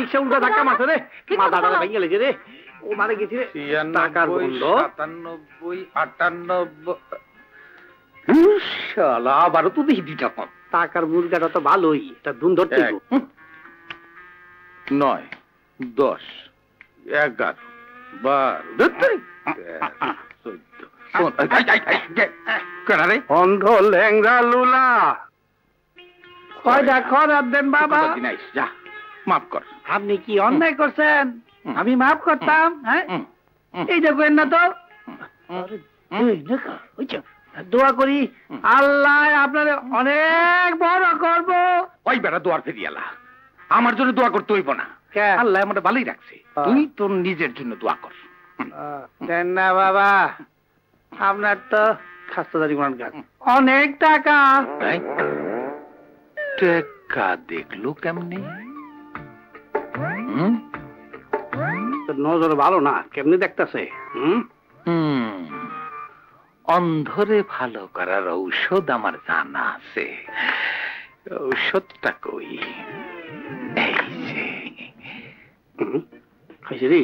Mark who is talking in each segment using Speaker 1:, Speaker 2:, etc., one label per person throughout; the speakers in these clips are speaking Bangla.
Speaker 1: রিক্সা উল্টা ধাক্কা মারছে রে, মাথাটা ভেঙে গেছে রে, ও মারে গেছি রে। টাকার বন্ধ
Speaker 2: 97 98 আবারও তো দেখি 2টা কম।
Speaker 1: টাকার মুরগাটা তো ভালোই, এটা ধুন ধরতে
Speaker 2: 9 10 11 12
Speaker 1: অন্ধ ল্যাংরা লুলা কয়টা খরাব দেন বাবা।
Speaker 2: যা মাফ কর।
Speaker 1: আপনি কি অন্যায় করছেন? আমি মাফ করতাম? হ্যাঁ এই দেখবেন না তো, দোয়া করি আল্লাহ আপনার অনেক বড় করব।
Speaker 2: ওই বেটা দোয়ার ফেরিয়ালা, আমার জন্য দোয়া করতে হইব না, আল্লাহ আমার ভালোই রাখছে, তুই তোর নিজের জন্য দোয়া কর।
Speaker 1: দেন না বাবা, আপনার তো খাস্তাদারি গান অনেক টাকা।
Speaker 2: টাকা দেখলো কেমনি?
Speaker 1: নজর ভালো না, কেমনি দেখতেছে?
Speaker 2: অন্ধরে ভালো করার ঔষধ আমার জানা আছে, ঔষধটা কই? এই যে
Speaker 1: খাইছে রে,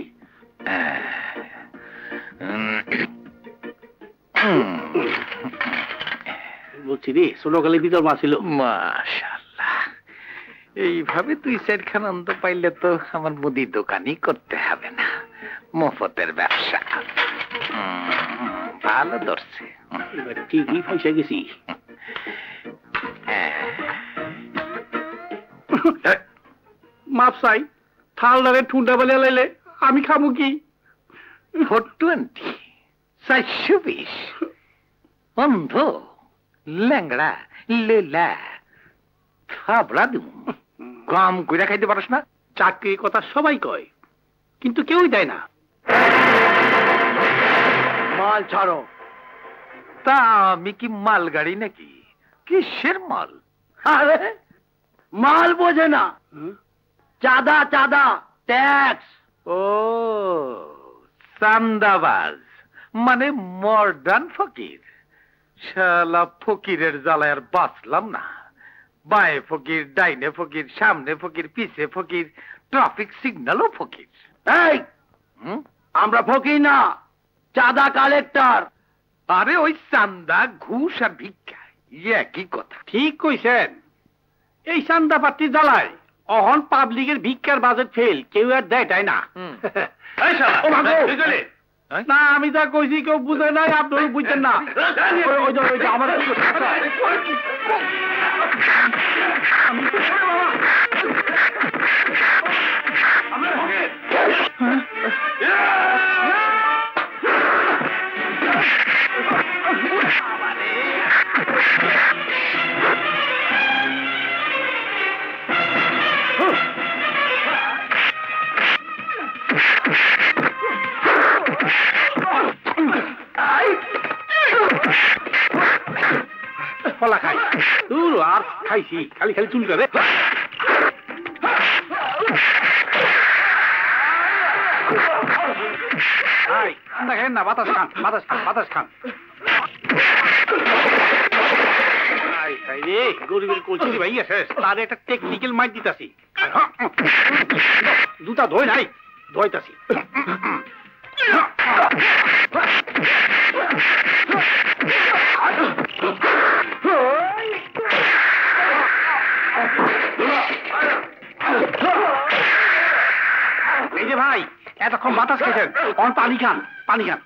Speaker 1: বলছি রে ছোটকালে ভিতর মা ছিল।
Speaker 2: মাশাআল্লাহ, এইভাবে তুই সেটখান অন্ত পাইলে তো আমার মুদি দোকানই করতে হবে না, মফতের ব্যবসা। ভালো ধরছে,
Speaker 1: ঠিকই পয়সা গেছি। মাপ চাই, থালদারে ঠুন্ডা বেলে লাইলে আমি খাবো কি?
Speaker 2: 420 420 অন্ধ ল্যাংড়া লেলা থাবড়া দিম, কাম কইরা খাইতে পারস না?
Speaker 1: চাকরির কথা সবাই কয়, কিন্তু কেউই দেয় না। মাল ছাড়ো।
Speaker 2: তা আমি কি মাল গাড়ি নাকি? কিসের মাল?
Speaker 1: আরে মাল বোঝে না, চাঁদা চাঁদা ট্যাক্স।
Speaker 2: ও চান্দাবাজ, মানে মডার্ন ফকির। শালা ফকিরের জ্বালায় আর বাঁচলাম না। বাঁয়ে ফকির, ডাইনে ফকির, সামনে ফকির, পিছে ফকির, ট্রাফিক সিগন্যালও ফকির।
Speaker 1: এই আমরা ফকির না, চাঁদা কালেক্টর।
Speaker 2: আরে ওই চান্দা, ঘুষ আর ভিক্ষা একই কথা।
Speaker 1: ঠিক কইছেন, এই চান্দা পাত্রী জ্বালায় অহন পাবলিকের ভিক্ষার বাজেট ফেল, কেউ আর দেয় তাই না। না আমি যা কইছি কেউ বুঝে নাই, আপনারা বুঝছেন না। আমার ফলা খাই দূর আর খাইছি, খালি খালি চুল করে। ঠান্ডা খান না, বাতাস খান, বাতাস খান, বাতাস খান। গরিবের কলসি ভাই আছে, তার একটা টেকনিক্যাল মাইট দিতাছি। দুটা ধোয় নাই, ধোয়তাছি। এই যে ভাই এতক্ষণ বাতাস খেয়েছেন, পানি খান, পানি খান।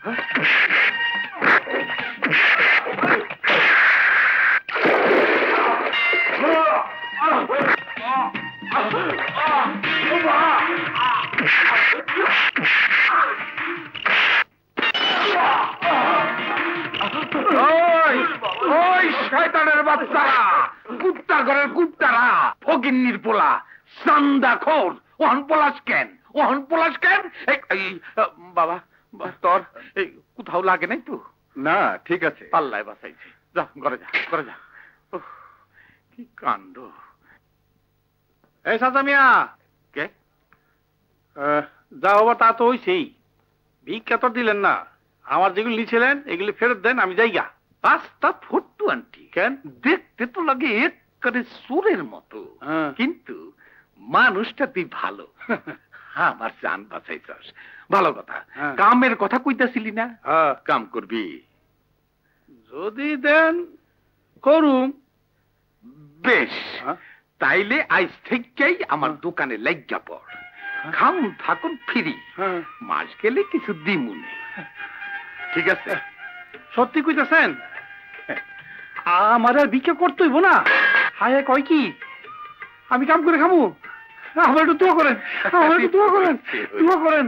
Speaker 2: শয়তানের বাচ্চারা, কুত্তার ঘরের কুত্তারা, ফকিন্নির পোলা, চান্দাখোর, ওহন পলাশ কেন, ওহন পলাশ কেন? বাবা তোর এই কোথাও লাগে নাই তো?
Speaker 3: না ঠিক আছে,
Speaker 2: পাল্লায় বাঁচাইছে। যা ঘরে যা, ঘরে যা। কি কাণ্ড।
Speaker 1: এই সাজা মিয়া,
Speaker 2: কে
Speaker 1: যা হবার তা তো হইছেই, ভিক্ষা তো দিলেন না। আমার যেগুলি নিয়েছিলেন এগুলি ফেরত দেন, আমি যাইগা।
Speaker 2: রাস্তা 420
Speaker 1: কেন?
Speaker 2: দেখতে তো লাগে একেবারে সুরের মতো, কিন্তু মানুষটা তুই ভালো। আমার জান বাঁচাইছস, ভালো কথা। কামের কথা কইতাছিলি না? কাম করবি?
Speaker 1: যদি দেন করুম।
Speaker 2: বেশ, তাইলে আজ থেকেই আমার দোকানে লাগিয়া পড়। খাম থাকুন ফ্রি, মাস গেলে কিছু দিমুনে। ঠিক আছে?
Speaker 1: সত্যি কইতাছেন? আমার আর ভিক্ষা করতে হইব না? হায় কয় কি আমি কাম করে খামু? আমার একটু দোয়া করেন, আমার একটু দোয়া করেন, দোয়া করেন।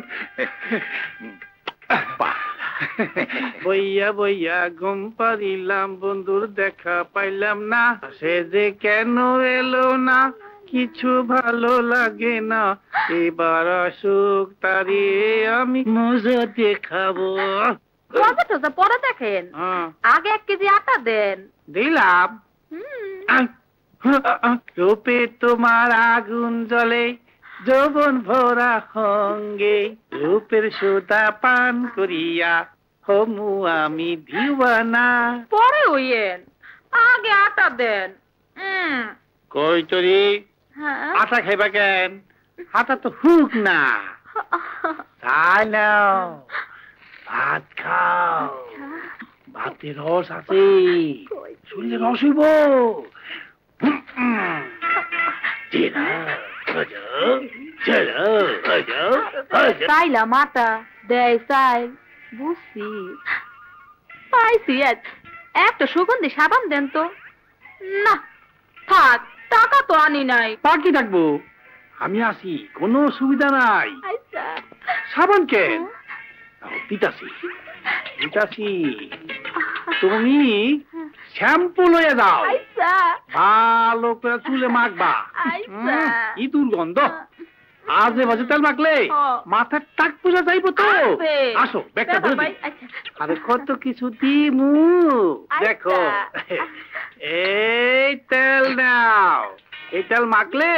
Speaker 1: বইয়া বইয়া ঘুম পারিলাম, বন্ধুর দেখা পাইলাম না, সে যে কেন এলো না, কিছু ভালো লাগে না, এবার আসুক তারে আমি মজা দেখাবো।
Speaker 3: মজা টজা পরে দেখেন, আগে 1 কেজি আটা দেন।
Speaker 1: দিলাম। রূপে তোমার আগুন জ্বলে, যৌবন ভরা সঙ্গে, রূপের সুধা পান করিয়া হমু আমি দিওয়ানা।
Speaker 3: পরে হইয়েন, আগে আটা দেন।
Speaker 1: কই তরি আটা খাইবা কেন? আটা তো হুক না। তাই নাও, ভাত খাও। ভাতে রস আছে, শরীরে রস হইব।
Speaker 3: চাইলাম আটা, দেয় চাই, বুঝছি। পাইছি, একটা সুগন্ধি সাবান দেন তো। না থাক, টাকা তো আনি নাই।
Speaker 1: বাকি থাকবো, আমি আছি, কোনো সুবিধা নাই। সাবান কেন? দিতাছি দিতাছি, তুমি শ্যাম্পু লইয়া যাও, ভালো করে চুলে মাখবা। কি দুর্গন্ধ, আজে বাজে তেল মাখলে মাথার টাক পূজা যাইবো তো। আসো ব্যাগটা ধরে দিই। আরে কত কিছু দিমু, দেখো। এই তেল নাও, এই তেল মাখলে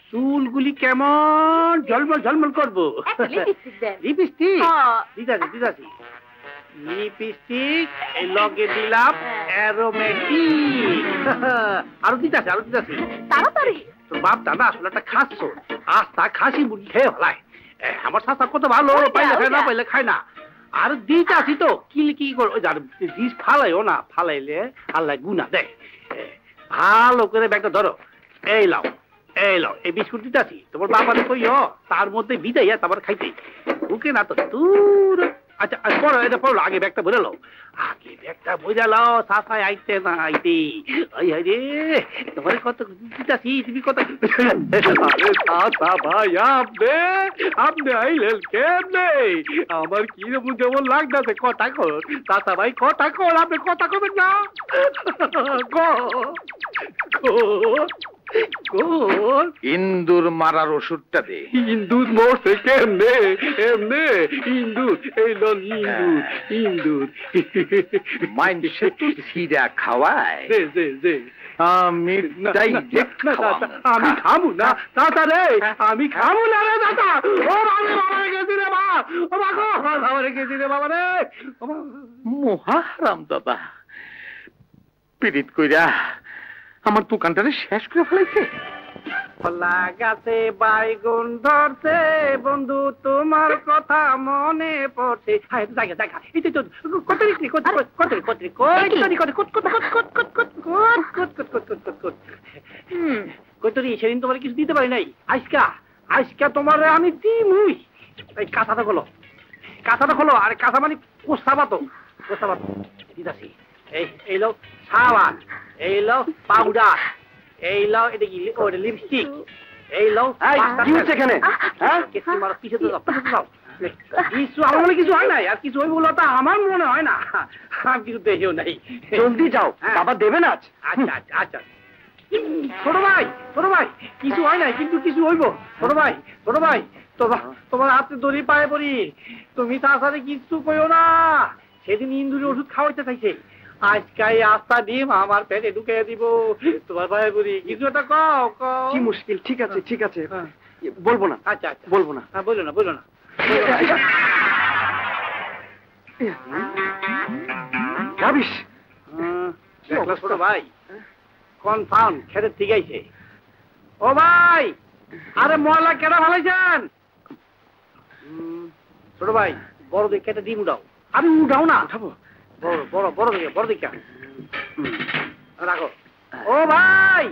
Speaker 1: চুলগুলি কেমন ঝলমল ঝলমল করবো। লিপস্টিক দিতাছি দিতাছি, লিপস্টিক এই লগে দিলাম অ্যারোমেটিক। আরো দিতাছি আরো দিতাছি,
Speaker 3: তাড়াতাড়ি।
Speaker 1: তোর বাপ দাদা আসলে একটা খাচ্ছ, আস্তা খাসি মুরগি খেয়ে ফেলায়। আমার শাস্তা কত ভালো, পাইলে খায় না পাইলে খায় না। আর দিতাছি তো, কি কি করো, দিস ফালাইও না, ফালাইলে আল্লাহ গুনা দেয়। ভালো করে ব্যাগটা ধরো, এই লাও এই লাও, এই বিস্কুট দিতাছি, তোমার বাবারে কইও তার মধ্যে বিদাইয়া তারপর খাইতে ঢুকে না তো দূর। আচ্ছা পড়ো, এটা পড়লো, আগে ব্যাগটা ভরে লাও, আগে ব্যাগটা ভরে লাও, সাফাই আইতে না আইতে। আই হাই রে, তোমার কত দিতাছি, তুমি কত। ভাই আপনি আপনি আইলেন কেমনে? আমার কি যেমন লাগতেছে, কথা কর চাচা ভাই, কথা কর, আপনি কথা কবেন না।
Speaker 2: ইন্দুর মারার ওষুধটা দে।
Speaker 1: ইন্দুর মরছে কেমনে? এমনে ইন্দুর, এই লন ইন্দুর, ইন্দুর
Speaker 2: মাইনসে তো সিরা খাওয়ায়। আমি
Speaker 1: আমি খামু না দাদা রে, আমি খামু না রে দাদা। ও বাবা গেছি রে বাবা, ও বাবা গেছি রে বাবা রে।
Speaker 2: মহারাম দাদা পিরিত কইরা আমার দোকানটারে শেষ করে ফেলাইছে।
Speaker 1: কলা গাছে বাইগুন ধরছে, বন্ধু তোমার কথা মনে পড়ছে। জায়গা জায়গা কতরি, সেদিন তোমার কিছু দিতে পারি নাই, আজকা আজকা তোমার আমি দিমুই। এই কাঁথাটা খোলো, কাঁথাটা খোলো। আরে কাঁথা মানে কোস্তাবাতো, কোস্তাবাতো দিতাছি। এই লো সাবান, এই লো পাউডার, এই লাও, এটা কি ওটা লিপস্টিক, এই লাও। কি হচ্ছে এখানে? হ্যাঁ কিছু মারো, পিছে তো যাও, পিছে যাও। কিছু আমার মনে কিছু হয় নাই, আর কিছু হইব বলে তা আমার মনে হয় না। আমি কিছু দেখিও নাই। জলদি যাও, বাবা দেবে না। আচ্ছা আচ্ছা আচ্ছা। ছোট ভাই, ছোট ভাই, কিছু হয় নাই কিন্তু কিছু হইব। ছোট ভাই, ছোট ভাই, তোমার হাতে দড়ি পায়ে পড়ি, তুমি তার সাথে কিছু কইও না। সেদিন ইন্দুরি ওষুধ খাওয়াইতে চাইছে, আজকাই আস্তা ডিম আমার পেটে ঢুকে দিব। তোমার ভাই বলি কিছু একটা কও। কি মুশকিল? ঠিক আছে ঠিক আছে, বলবো না। আচ্ছা আচ্ছা বলবো না, বললো না বললো না। যাবিস ছোট ভাই, কনফার্ম খেতে ঠিক আছে। ও ভাই আরে ময়লা কেডা ভালাইছেন? ছোট ভাই বড় দেখে একটা ডিম উঠাও। আমি উঠাও না, উঠাবো। বড় বড় বড় দেখে, বড় দেখে রাখো। ও ভাই,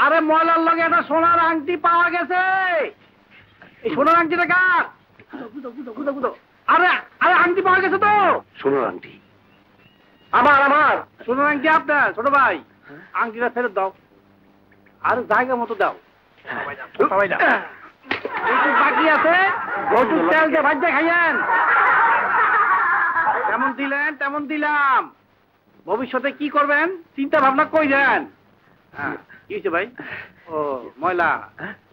Speaker 1: আরে ময়লার লগে একটা সোনার আংটি পাওয়া গেছে। এই সোনার আংটিটা কার? আরে আরে আংটি পাওয়া গেছে তো।
Speaker 2: সোনার আংটি
Speaker 1: আমার আমার সোনার আংটি আপনার। ছোট ভাই আংটিটা ফেরত দাও, আর জায়গা মতো দাও। সবাই দাও। বাকি আছে তেল দিয়ে ভাজতে খাইয়েন। যেমন দিলেন তেমন দিলাম। ভবিষ্যতে কি করবেন চিন্তা ভাবনা কইলেন। কি হয়েছে ভাই? ও ময়লা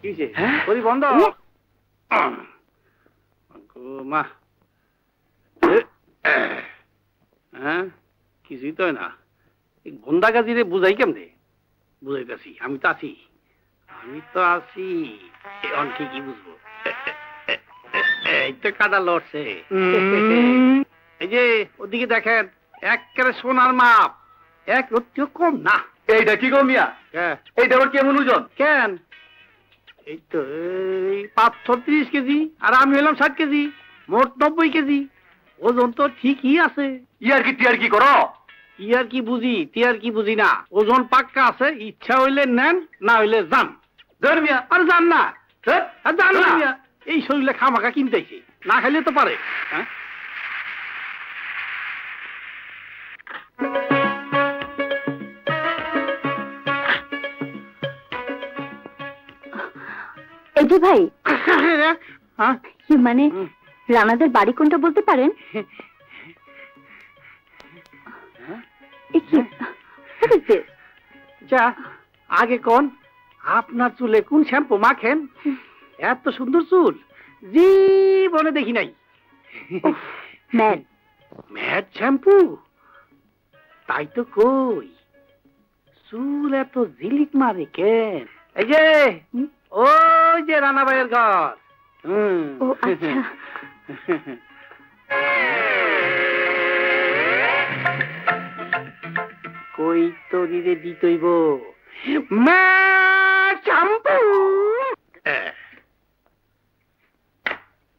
Speaker 1: কি হয়েছে? শরীর বন্ধ। মা হ্যাঁ কিছুই তো না। গন্ডা গাজিরে বুঝাই কেমনে? বুঝাইতেছি, আমি তো আছি, আমি তো আছি। এখন ঠিকই বুঝবো। এই তো কাদা লড়ছে। এই যে ওদিকে দেখেন, একেবারে সোনার মাপ, এক রত্তিও কম না।
Speaker 2: এইটা কি গো মিয়া? এইটা আবার কেমন ওজন?
Speaker 1: কেন এই তো এই 530 কেজি, আর আমি হলাম 60 কেজি, মোট 90 কেজি। ওজন তো ঠিকই আছে।
Speaker 2: ইয়ার কি টিয়ার কি করো?
Speaker 1: ইয়ার কি বুঝি টিয়ার কি বুঝি না, ওজন পাক্কা আছে। ইচ্ছা হইলে নেন, না হইলে যান।
Speaker 2: মিয়া
Speaker 1: আর যান না, যান না। এই শরীরে খামাখা কিনতেছি, না খাইলে তো পারে। হ্যাঁ
Speaker 3: এই যে ভাই,
Speaker 1: হ্যাঁ
Speaker 3: মানে রানাদের বাড়ি কোনটা বলতে পারেন?
Speaker 1: যা আগে কোন, আপনার চুলে কোন শ্যাম্পু মাখেন? এত সুন্দর চুল জীবনে দেখি নাই। Matte shampoo? তাই তো কই, চুল এত জিলিক মারে কেন? এই যে ওই যে রানা ভাইয়ের ঘর।
Speaker 3: ও আচ্ছা।
Speaker 1: কই তরিরে দিতইব শ্যাম্পু।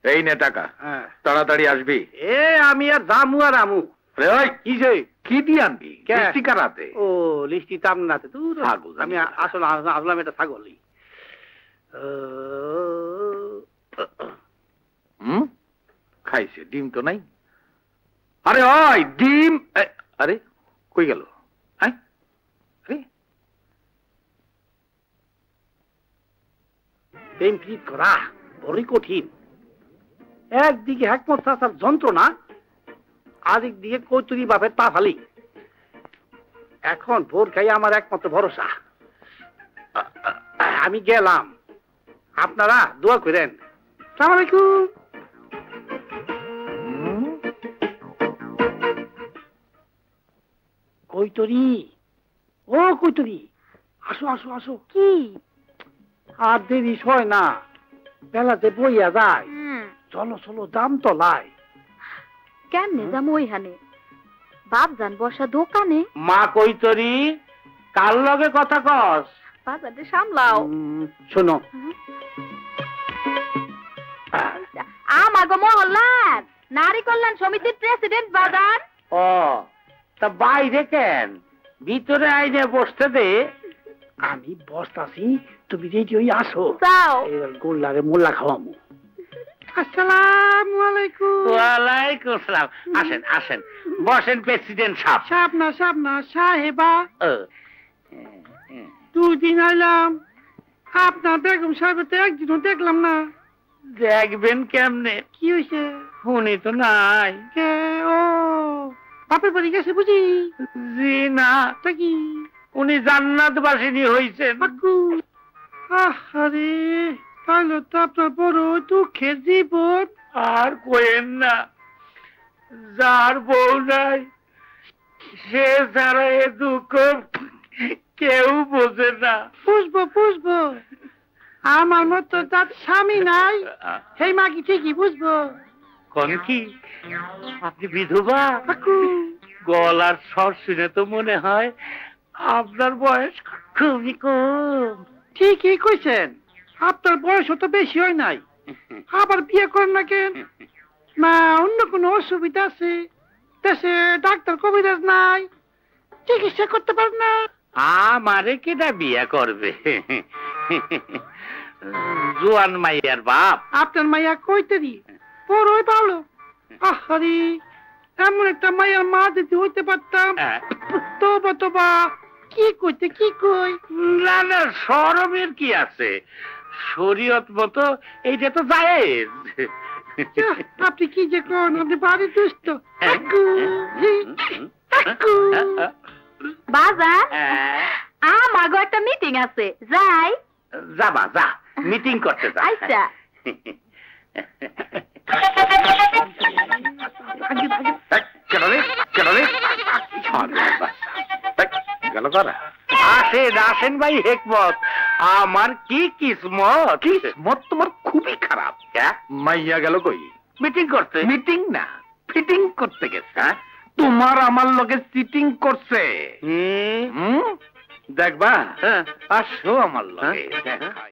Speaker 2: এই নে টাকা, তাড়াতাড়ি আসবি।
Speaker 1: এ আমি আর দামু আর আমু।
Speaker 2: কি যে কি দিয়ে আনবি? লিস্টি কারাতে?
Speaker 1: ও লিস্টি তাম নাতে তুই। আমি আসলে আসলাম এটা ছাগলই।
Speaker 2: খাইছে, ডিম তো নাই। আরে ওই ডিম, আরে কই গেল?
Speaker 1: প্রেম প্রীত করা বড়ই কঠিন। একদিকে হেকমত চাচার যন্ত্রণা, আরেক দিকে কৌতুরী বাপের তাফালি। এখন ভোর খাই আমার একমাত্র ভরসা। আমি গেলাম, আপনারা দোয়া করেন। আসসালামু আলাইকুম। কৈতরি, ও কৈতরি, আসো আসো আসো।
Speaker 3: কি
Speaker 1: আর দেরি হয় না, বেলাতে বইয়া যায়। চলো চলো দাম তলায়।
Speaker 3: কেমনে যাম ওইখানে? বাপ জান বসা দোকানে।
Speaker 1: মা কৈতরি, কার লগে কথা কস?
Speaker 3: বাজারে সামলাও।
Speaker 1: শোনো,
Speaker 3: আমাগো মহল্লার নারী কল্যাণ সমিতির প্রেসিডেন্ট বাজার।
Speaker 1: ও তা বাইরে কেন, ভিতরে আইনে বসতে দে। আমি বসতাছি, তুমি রেডি হয়ে আসো।
Speaker 3: যাও।
Speaker 1: এবার গোল্লারে মোল্লা খাওয়ামু। আসসালামু আলাইকুম।
Speaker 4: ওয়ালাইকুম আসসালাম। আসেন আসেন, বসেন প্রেসিডেন্ট সাহেব।
Speaker 1: সাহেব না সাহেবা। 2 দিন আইলাম, আপনার বেগম সাহেবের তো একদিনও দেখলাম না।
Speaker 4: দেখবেন কেমনে?
Speaker 1: কি হয়েছে?
Speaker 4: উনি তো নাই।
Speaker 1: ও বাপের বাড়ি গেছে বুঝি?
Speaker 4: জি না।
Speaker 1: তা কি
Speaker 4: উনি জান্নাতবাসিনী হইছেন।
Speaker 1: আরে তাহলে তো আপনার বড় দুঃখের জীবন।
Speaker 4: আর কোয়েন না, যার বউ নাই সে ছাড়া এ দুঃখ কেউ বোঝে না।
Speaker 1: বুঝবো, আমার মতো তার স্বামী নাই, সেই মা কি ঠিকই বুঝবো।
Speaker 4: কোন কি আপনি বিধবা? গলার স্বর শুনে তো মনে হয় আপনার বয়স খুবই কম।
Speaker 1: ঠিকই কইছেন, আপনার বয়স তো বেশি হয় নাই, আবার বিয়ে করেন না কেন? না অন্য কোনো অসুবিধা আছে? দেশে ডাক্তার কবিরাজ নাই, চিকিৎসা করতে পারেন না?
Speaker 4: আমারে কেটা বিয়া করবে? জোয়ান মাইয়ার বাপ।
Speaker 1: আপনার মাইয়া কইতেরি বড়ই ভালো। আহারি, এমন একটা মাইয়ার মা যদি হইতে পারতাম। তোবা তোবা, কি কইতে কি কই?
Speaker 4: না না, শরমের কি আছে? শরীয়ত মতো এইটা তো জায়েজ।
Speaker 1: আপনি কি যে কোন, আপনি বাড়ি দুষ্ট।
Speaker 3: বাজার আমার গো একটা মিটিং আছে, যাই।
Speaker 4: যাবা, যা মিটিং করতে যা।
Speaker 3: আচ্ছা।
Speaker 2: কেন রে কেন রে গেল তারা?
Speaker 4: আসেন আসেন ভাই হেকমত, আমার কি কিসমত।
Speaker 2: কিসমত তোমার খুবই খারাপ। মাইয়া গেল কই?
Speaker 4: মিটিং করতে।
Speaker 2: মিটিং না, ফিটিং করতে গেছে। তোমার আমার লগে সিটিং করছে। দেখবা? আসো আমার লগে।